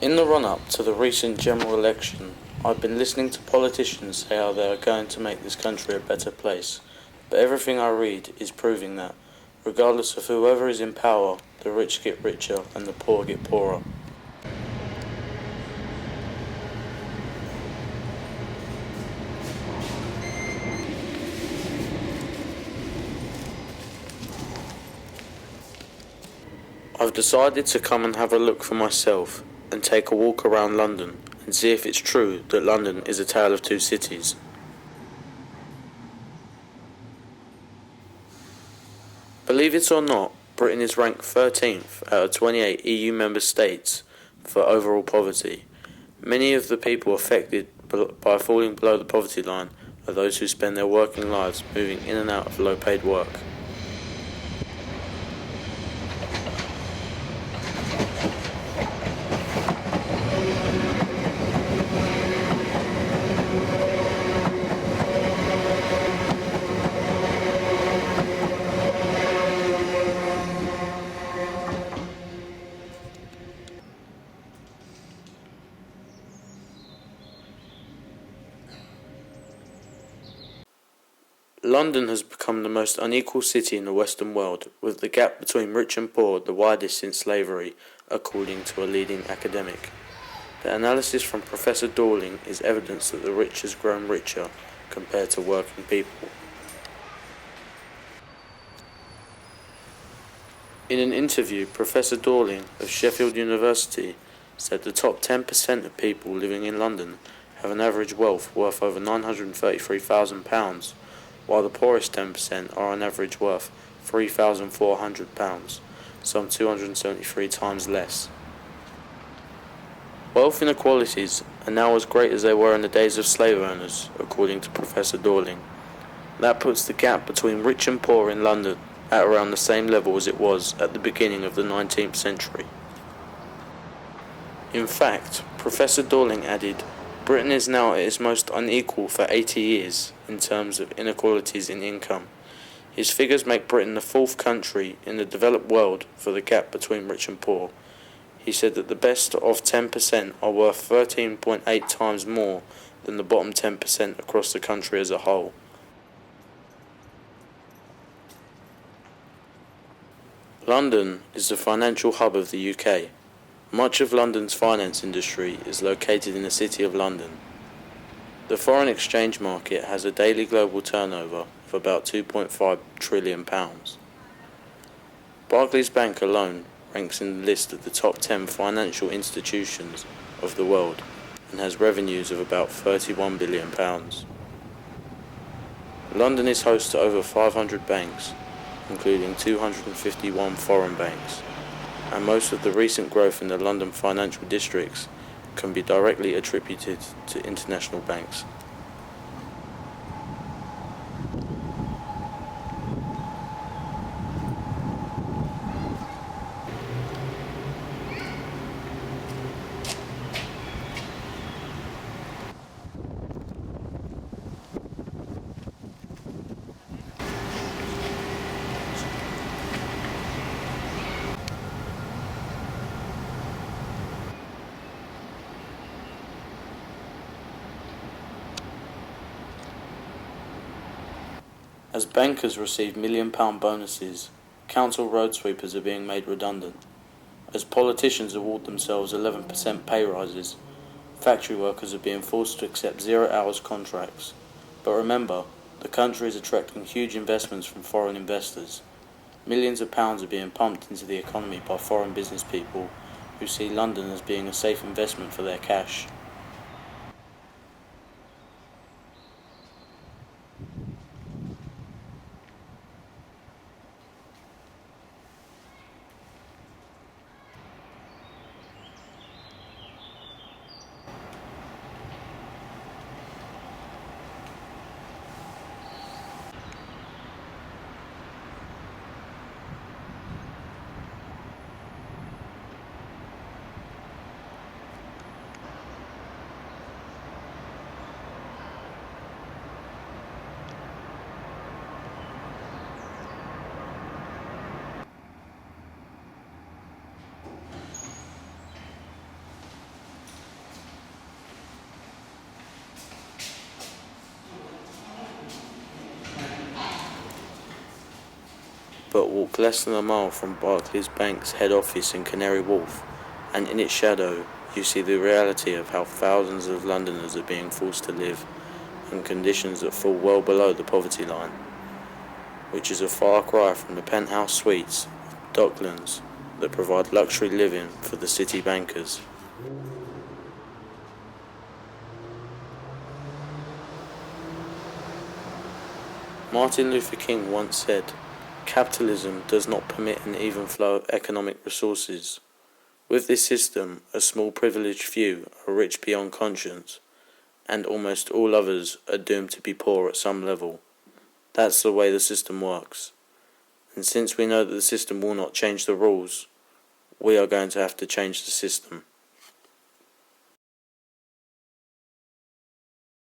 In the run-up to the recent general election, I've been listening to politicians say how they are going to make this country a better place, but everything I read is proving that, regardless of whoever is in power, the rich get richer and the poor get poorer. I've decided to come and have a look for myself and take a walk around London and see if it's true that London is a tale of two cities. Believe it or not, Britain is ranked 13th out of 28 EU member states for overall poverty. Many of the people affected by falling below the poverty line are those who spend their working lives moving in and out of low-paid work. London has become the most unequal city in the Western world, with the gap between rich and poor the widest since slavery, according to a leading academic. The analysis from Professor Dorling is evidence that the rich has grown richer compared to working people. In an interview, Professor Dorling of Sheffield University said the top 10% of people living in London have an average wealth worth over £933,000, while the poorest 10% are on average worth £3,400, some 273 times less. Wealth inequalities are now as great as they were in the days of slave owners, according to Professor Dorling. That puts the gap between rich and poor in London at around the same level as it was at the beginning of the 19th century. In fact, Professor Dorling added, Britain is now at its most unequal for 80 years in terms of inequalities in income. His figures make Britain the fourth country in the developed world for the gap between rich and poor. He said that the best of 10% are worth 13.8 times more than the bottom 10% across the country as a whole. London is the financial hub of the UK. Much of London's finance industry is located in the City of London. The foreign exchange market has a daily global turnover of about £2.5 trillion. Barclays Bank alone ranks in the list of the top 10 financial institutions of the world and has revenues of about £31 billion. London is host to over 500 banks, including 251 foreign banks, and most of the recent growth in the London financial districts can be directly attributed to international banks. As bankers receive £1 million bonuses, council road sweepers are being made redundant. As politicians award themselves 11% pay rises, factory workers are being forced to accept 0 hours contracts. But remember, the country is attracting huge investments from foreign investors. Millions of pounds are being pumped into the economy by foreign business people who see London as being a safe investment for their cash. but walk less than a mile from Barclays Bank's head office in Canary Wharf, and in its shadow you see the reality of how thousands of Londoners are being forced to live in conditions that fall well below the poverty line, which is a far cry from the penthouse suites of Docklands that provide luxury living for the city bankers. Martin Luther King once said, "Capitalism does not permit an even flow of economic resources. With this system, a small privileged few are rich beyond conscience, and almost all others are doomed to be poor at some level. That's the way the system works. And since we know that the system will not change the rules, we are going to have to change the system."